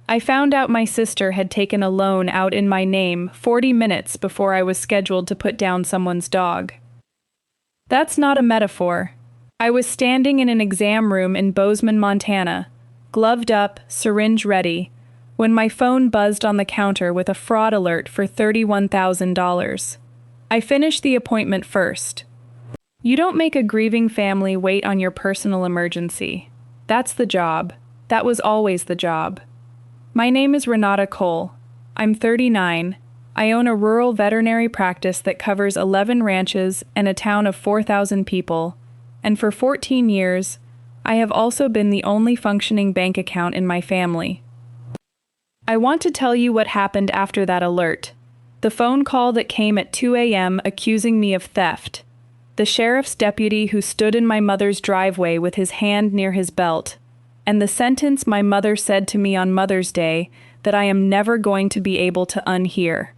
I found out my sister had taken a loan out in my name 40 minutes before I was scheduled to put down someone's dog. That's not a metaphor. I was standing in an exam room in Bozeman, Montana, gloved up, syringe ready, when my phone buzzed on the counter with a fraud alert for $31,000. I finished the appointment first. You don't make a grieving family wait on your personal emergency. That's the job. That was always the job. My name is Renata Cole. I'm 39. I own a rural veterinary practice that covers 11 ranches and a town of 4,000 people, and for 14 years, I have also been the only functioning bank account in my family. I want to tell you what happened after that alert. The phone call that came at 2 a.m. accusing me of theft. The sheriff's deputy who stood in my mother's driveway with his hand near his belt. And the sentence my mother said to me on Mother's Day that I am never going to be able to unhear.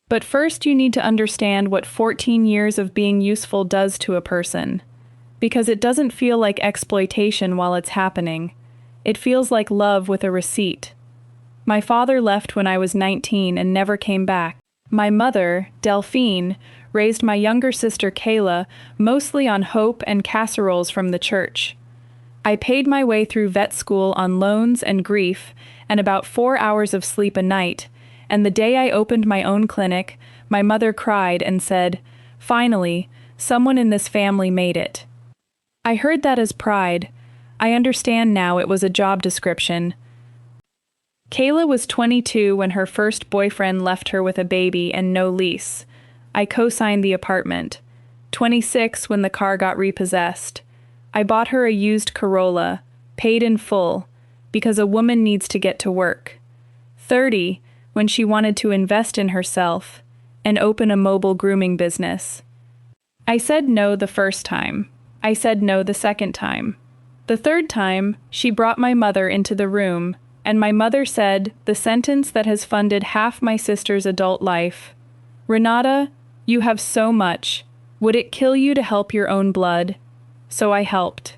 But first you need to understand what 14 years of being useful does to a person. Because it doesn't feel like exploitation while it's happening. It feels like love with a receipt. My father left when I was 19 and never came back. My mother, Delphine, raised my younger sister Kayla mostly on hope and casseroles from the church. I paid my way through vet school on loans and grief and about 4 hours of sleep a night, and the day I opened my own clinic, my mother cried and said, "Finally, someone in this family made it." I heard that as pride. I understand now it was a job description. Kayla was 22 when her first boyfriend left her with a baby and no lease. I co-signed the apartment. 26 when the car got repossessed. I bought her a used Corolla, paid in full, because a woman needs to get to work. 30 when she wanted to invest in herself and open a mobile grooming business. I said no the first time. I said no the second time. The third time, she brought my mother into the room, and my mother said the sentence that has funded half my sister's adult life. "Renata, you have so much. Would it kill you to help your own blood?" So I helped.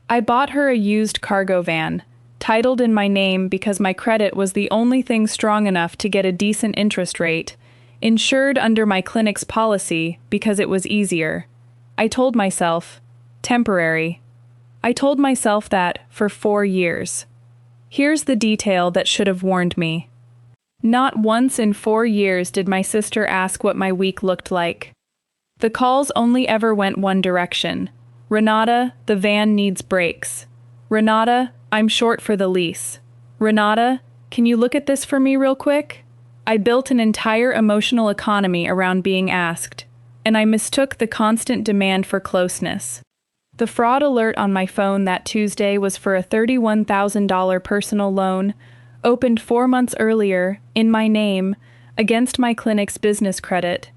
I bought her a used cargo van, titled in my name because my credit was the only thing strong enough to get a decent interest rate, insured under my clinic's policy because it was easier. I told myself, temporary. I told myself that for 4 years. Here's the detail that should have warned me. Not once in 4 years did my sister ask what my week looked like. The calls only ever went one direction. "Renata, the van needs brakes. Renata, I'm short for the lease. Renata, can you look at this for me real quick?" I built an entire emotional economy around being asked, and I mistook the constant demand for closeness. The fraud alert on my phone that Tuesday was for a $31,000 personal loan, opened 4 months earlier, in my name, against my clinic's business credit.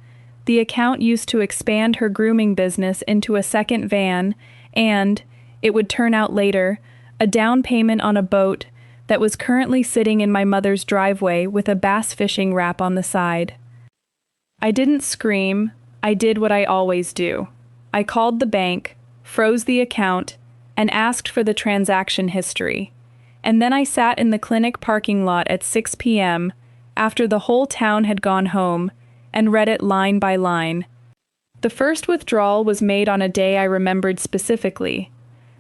The account used to expand her grooming business into a second van and, it would turn out later, a down payment on a boat that was currently sitting in my mother's driveway with a bass fishing wrap on the side. I didn't scream. I did what I always do. I called the bank, froze the account, and asked for the transaction history. And then I sat in the clinic parking lot at 6 p.m., after the whole town had gone home, and read it line by line. The first withdrawal was made on a day I remembered specifically,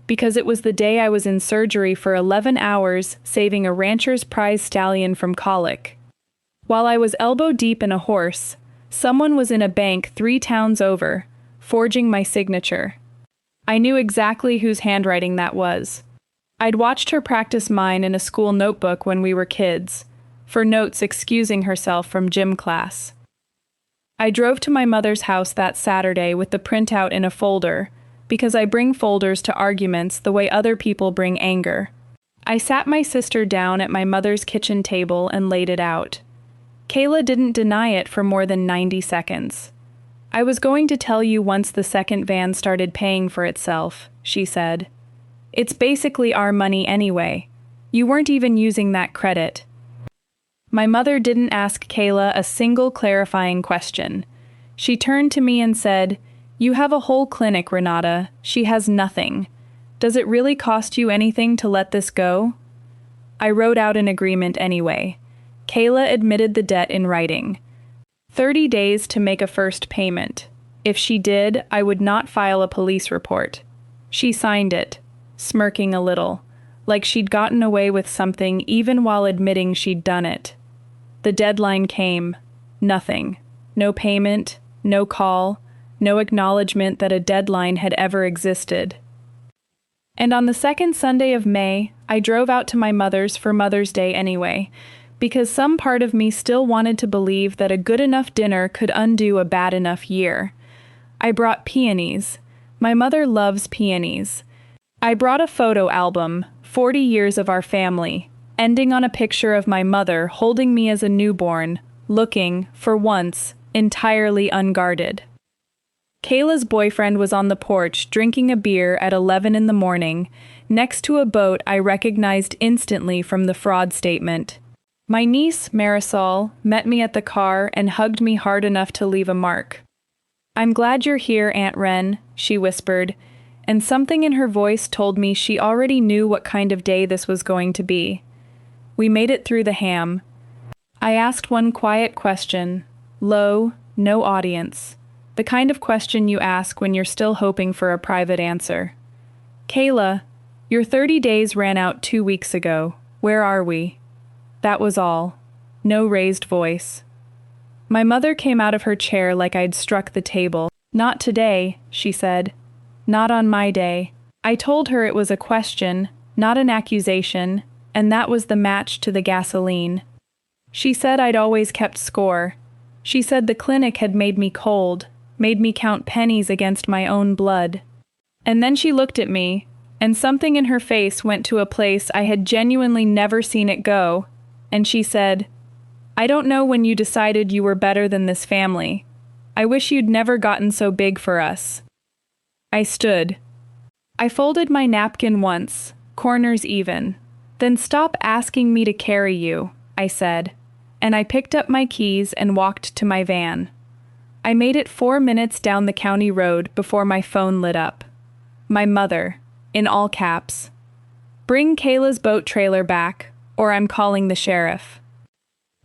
because it was the day I was in surgery for 11 hours saving a rancher's prize stallion from colic. While I was elbow deep in a horse, someone was in a bank 3 towns over, forging my signature. I knew exactly whose handwriting that was. I'd watched her practice mine in a school notebook when we were kids, for notes excusing herself from gym class. I drove to my mother's house that Saturday with the printout in a folder, because I bring folders to arguments the way other people bring anger. I sat my sister down at my mother's kitchen table and laid it out. Kayla didn't deny it for more than 90 seconds. "I was going to tell you once the second van started paying for itself," she said. "It's basically our money anyway. You weren't even using that credit." My mother didn't ask Kayla a single clarifying question. She turned to me and said, "You have a whole clinic, Renata. She has nothing. Does it really cost you anything to let this go?" I wrote out an agreement anyway. Kayla admitted the debt in writing. 30 days to make a first payment. If she did, I would not file a police report. She signed it, smirking a little, like she'd gotten away with something even while admitting she'd done it. The deadline came. Nothing. No payment, no call, no acknowledgement that a deadline had ever existed. And on the second Sunday of May, I drove out to my mother's for Mother's Day anyway, because some part of me still wanted to believe that a good enough dinner could undo a bad enough year. I brought peonies. My mother loves peonies. I brought a photo album, 40 years of our family, ending on a picture of my mother holding me as a newborn, looking, for once, entirely unguarded. Kayla's boyfriend was on the porch drinking a beer at 11 in the morning, next to a boat I recognized instantly from the fraud statement. My niece, Marisol, met me at the car and hugged me hard enough to leave a mark. "I'm glad you're here, Aunt Wren," she whispered, and something in her voice told me she already knew what kind of day this was going to be. We made it through the ham. I asked one quiet question, low, no audience, the kind of question you ask when you're still hoping for a private answer. "Kayla, your 30 days ran out 2 weeks ago. Where are we?" That was all. No raised voice. My mother came out of her chair like I'd struck the table. "Not today," she said. "Not on my day." I told her it was a question, not an accusation, and that was the match to the gasoline. She said I'd always kept score. She said the clinic had made me cold, made me count pennies against my own blood. And then she looked at me, and something in her face went to a place I had genuinely never seen it go, and she said, "I don't know when you decided you were better than this family. I wish you'd never gotten so big for us." I stood. I folded my napkin once, corners even. "Then stop asking me to carry you," I said, and I picked up my keys and walked to my van. I made it 4 minutes down the county road before my phone lit up. My mother, in all caps. "Bring Kayla's boat trailer back, or I'm calling the sheriff."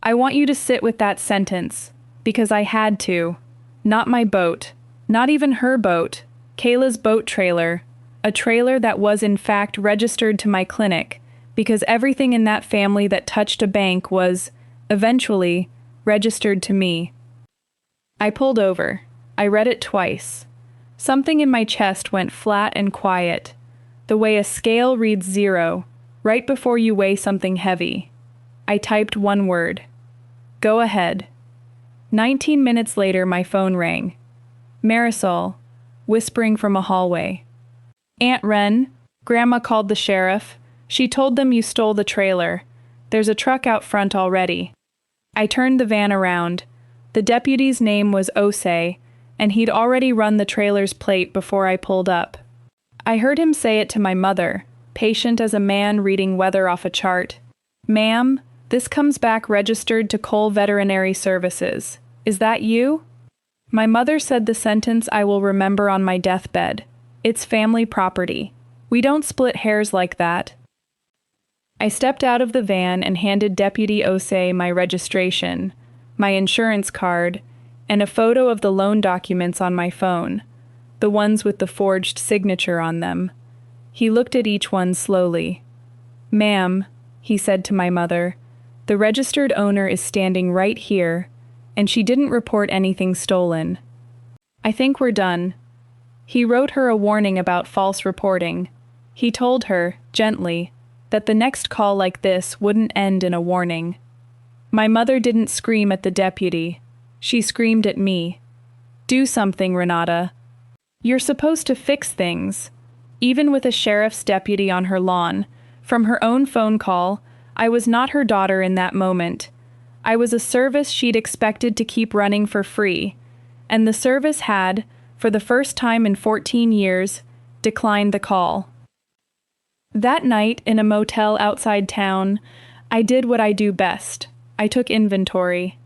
I want you to sit with that sentence, because I had to. Not my boat, not even her boat, Kayla's boat trailer, a trailer that was in fact registered to my clinic, because everything in that family that touched a bank was, eventually, registered to me. I pulled over. I read it twice. Something in my chest went flat and quiet, the way a scale reads 0, right before you weigh something heavy. I typed one word. Go ahead. 19 minutes later, my phone rang. Marisol, whispering from a hallway. "Aunt Wren, Grandma called the sheriff. She told them you stole the trailer. There's a truck out front already." I turned the van around. The deputy's name was Osei, and he'd already run the trailer's plate before I pulled up. I heard him say it to my mother, patient as a man reading weather off a chart. "Ma'am, this comes back registered to Cole Veterinary Services. Is that you?" My mother said the sentence I will remember on my deathbed. "It's family property. We don't split hairs like that." I stepped out of the van and handed Deputy Osei my registration, my insurance card, and a photo of the loan documents on my phone, the ones with the forged signature on them. He looked at each one slowly. "Ma'am," he said to my mother, "the registered owner is standing right here, and she didn't report anything stolen. I think we're done." He wrote her a warning about false reporting. He told her, gently, that the next call like this wouldn't end in a warning. My mother didn't scream at the deputy. She screamed at me. "Do something, Renata. You're supposed to fix things." Even with a sheriff's deputy on her lawn, from her own phone call, I was not her daughter in that moment. I was a service she'd expected to keep running for free, and the service had, for the first time in 14 years, declined the call. That night, in a motel outside town, I did what I do best. I took inventory.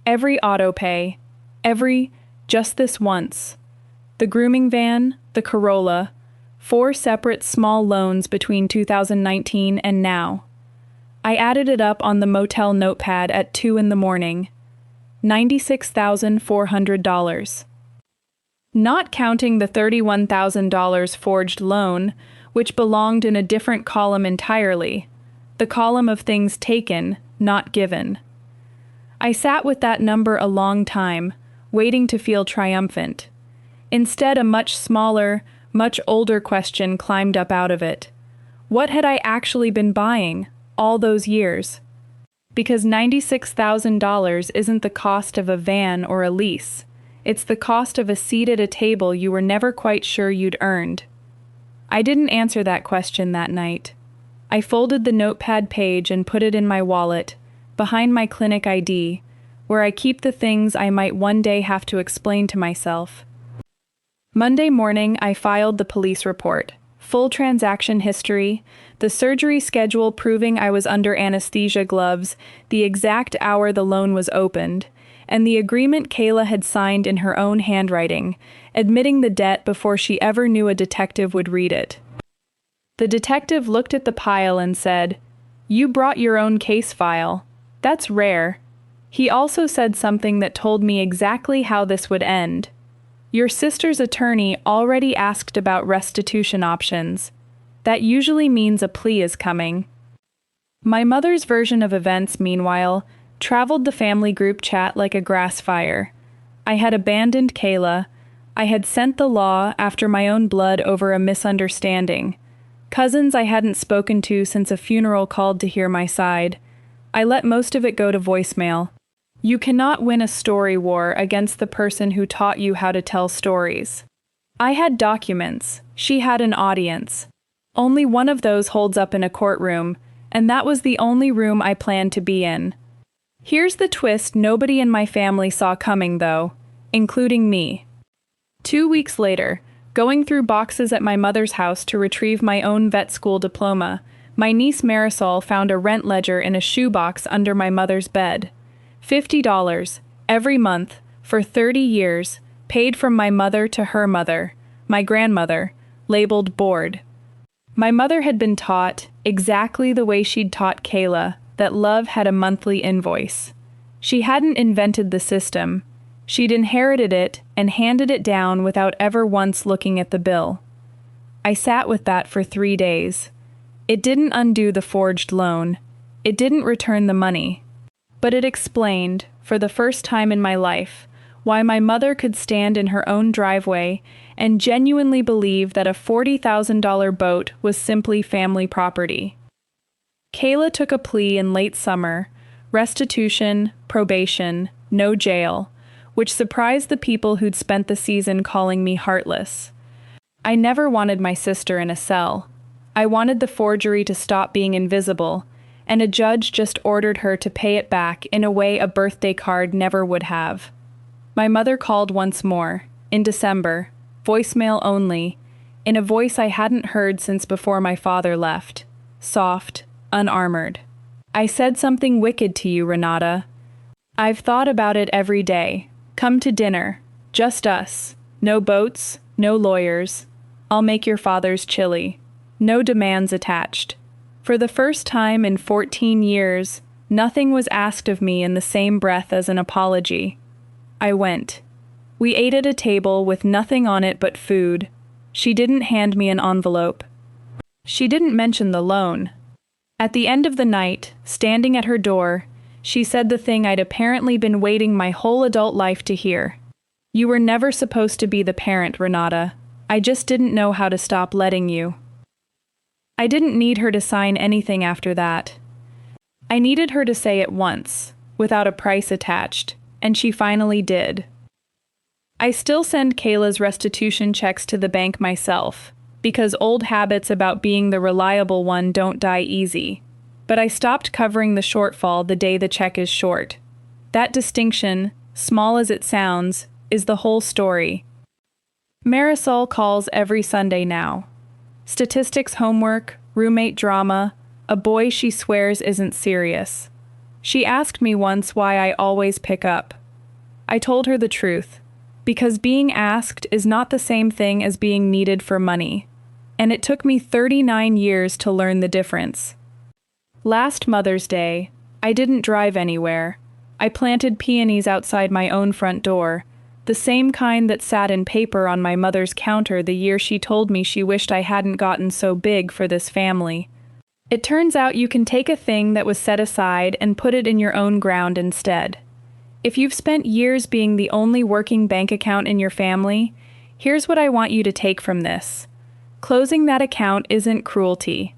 Every autopay. Every just this once. The grooming van, the Corolla, 4 separate small loans between 2019 and now. I added it up on the motel notepad at 2 in the morning. $96,400. Not counting the $31,000 forged loan, which belonged in a different column entirely, the column of things taken, not given. I sat with that number a long time, waiting to feel triumphant. Instead, a much smaller, much older question climbed up out of it. What had I actually been buying all those years? Because $96,000 isn't the cost of a van or a lease. It's the cost of a seat at a table you were never quite sure you'd earned. I didn't answer that question that night. I folded the notepad page and put it in my wallet, behind my clinic ID, where I keep the things I might one day have to explain to myself. Monday morning, I filed the police report. Full transaction history, the surgery schedule proving I was under anesthesia gloves, the exact hour the loan was opened, and the agreement Kayla had signed in her own handwriting, admitting the debt before she ever knew a detective would read it. The detective looked at the pile and said, "You brought your own case file. That's rare." He also said something that told me exactly how this would end. "Your sister's attorney already asked about restitution options. That usually means a plea is coming." My mother's version of events, meanwhile, traveled the family group chat like a grass fire. I had abandoned Kayla. I had sent the law after my own blood over a misunderstanding. Cousins I hadn't spoken to since a funeral called to hear my side. I let most of it go to voicemail. You cannot win a story war against the person who taught you how to tell stories. I had documents. She had an audience. Only one of those holds up in a courtroom, and that was the only room I planned to be in. Here's the twist nobody in my family saw coming, though, including me. 2 weeks later, going through boxes at my mother's house to retrieve my own vet school diploma, my niece Marisol found a rent ledger in a shoebox under my mother's bed. $50, every month, for 30 years, paid from my mother to her mother, my grandmother, labeled board. My mother had been taught, exactly the way she'd taught Kayla, that love had a monthly invoice. She hadn't invented the system. She'd inherited it and handed it down without ever once looking at the bill. I sat with that for 3 days. It didn't undo the forged loan. It didn't return the money. But it explained, for the first time in my life, why my mother could stand in her own driveway and genuinely believe that a $40,000 boat was simply family property. Kayla took a plea in late summer, restitution, probation, no jail, which surprised the people who'd spent the season calling me heartless. I never wanted my sister in a cell. I wanted the forgery to stop being invisible, and a judge just ordered her to pay it back in a way a birthday card never would have. My mother called once more, in December, voicemail only, in a voice I hadn't heard since before my father left, soft, unarmored. "I said something wicked to you, Renata. I've thought about it every day. Come to dinner. Just us. No boats, no lawyers. I'll make your father's chili. No demands attached." For the first time in 14 years, nothing was asked of me in the same breath as an apology. I went. We ate at a table with nothing on it but food. She didn't hand me an envelope. She didn't mention the loan. At the end of the night, standing at her door, she said the thing I'd apparently been waiting my whole adult life to hear. "You were never supposed to be the parent, Renata. I just didn't know how to stop letting you." I didn't need her to sign anything after that. I needed her to say it once, without a price attached, and she finally did. I still send Kayla's restitution checks to the bank myself, because old habits about being the reliable one don't die easy. But I stopped covering the shortfall the day the check is short. That distinction, small as it sounds, is the whole story. Marisol calls every Sunday now. Statistics homework, roommate drama, a boy she swears isn't serious. She asked me once why I always pick up. I told her the truth, because being asked is not the same thing as being needed for money, and it took me 39 years to learn the difference. Last Mother's Day, I didn't drive anywhere. I planted peonies outside my own front door, the same kind that sat in paper on my mother's counter the year she told me she wished I hadn't gotten so big for this family. It turns out you can take a thing that was set aside and put it in your own ground instead. If you've spent years being the only working bank account in your family, here's what I want you to take from this. Closing that account isn't cruelty.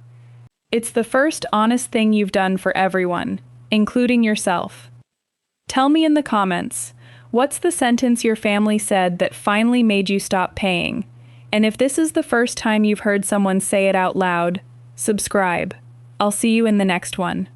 It's the first honest thing you've done for everyone, including yourself. Tell me in the comments, what's the sentence your family said that finally made you stop paying? And if this is the first time you've heard someone say it out loud, subscribe. I'll see you in the next one.